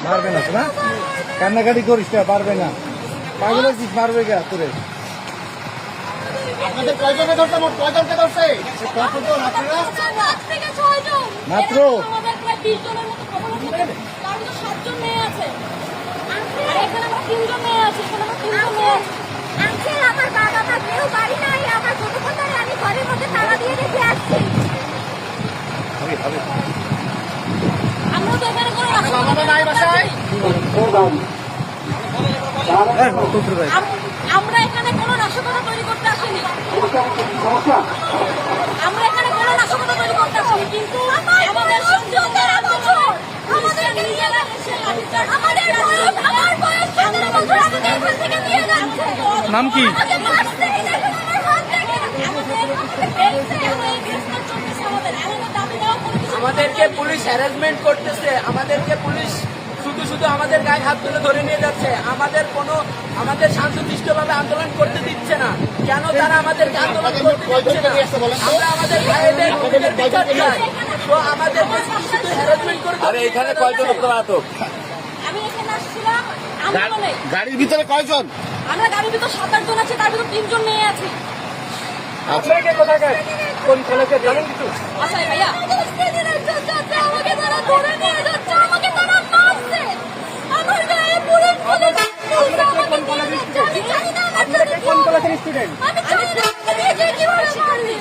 মারবে না তো না, কান্নাকাটি করিস না, পারবে না, পাগল হচ্ছিস, মারবে গা তোরে। আপনাদের কয়জনকে ধরছে? মোট কয়জনকে ধরছে? মাত্র আমাদের প্রায় 20 জনের মতো খবর আছে, তার মধ্যে 7 জন মেয়ে আছে। আর এখানে আমরা 3 জন মেয়ে আছি, এখানে আমরা 3 জন মেয়ে আছি। আঙ্কেল, আমার বাবা মা কেউ বাড়ি নাই, আমার ছোট বোনটারে আমি ঘরের মধ্যে তালা দিয়ে রেখে আসছি। আমরা তো এখানে কোনো রাস্তা বাবা মা নাই বাসায়? আমরা এখানে কোনো নাশকতা তৈরি করতে আসিনি। আমরা এখানে কোনো নাশকতা তৈরি করতে আসিনি, কিন্তু আমাদের সন্তানদের আমাদেরকে নিয়ে যাচ্ছে লাঠিচার্জ। আমার বয়স 17 বছর, আমাকে এখান থেকে নিয়ে যাচ্ছে। নাম কি? আমাকে মারছে, দেখুন আমার হাত থেকে। আমাদেরকে পুলিশ হ্যারাসমেন্ট করতেছে, আমাদেরকে পুলিশ শুধু শুধু আমাদের গায়ে হাত তুলে ধরে নিয়ে যাচ্ছে, আমাদের শান্তশিষ্টভাবে আন্দোলন করতে দিচ্ছে না। কেন তারা আমাদেরকে আন্দোলন করতে দিচ্ছে না? আমরা আমাদের ভাইদের বিচার চাই, তো আমাদেরকে শুধু হ্যারাসমেন্ট করে। আরে এখানে কয়জন আপনারা আটক? আমি এখানে আসছিলাম আন্দোলনে। গাড়ির ভিতরে কয়জন? আমরা গাড়ির ভিতর 7-8 জন আছি, তার ভিতর 3 জন মেয়ে আছি। আপনাকে কোথাকার কোন কলেজে জানেন কিছু? আচ্ছা ভাইয়া, আমাকে তারা ধরে নিয়ে যাচ্ছে, আমাকে তারা মারছে, আমার গায়ে বুলেট ফুলে দিচ্ছে, আমাকে নিয়ে যাচ্ছে। আমি জানি না আপনারা কোন কলেজের স্টুডেন্ট? আমি জানি না আমাকে কিভাবে মারলি।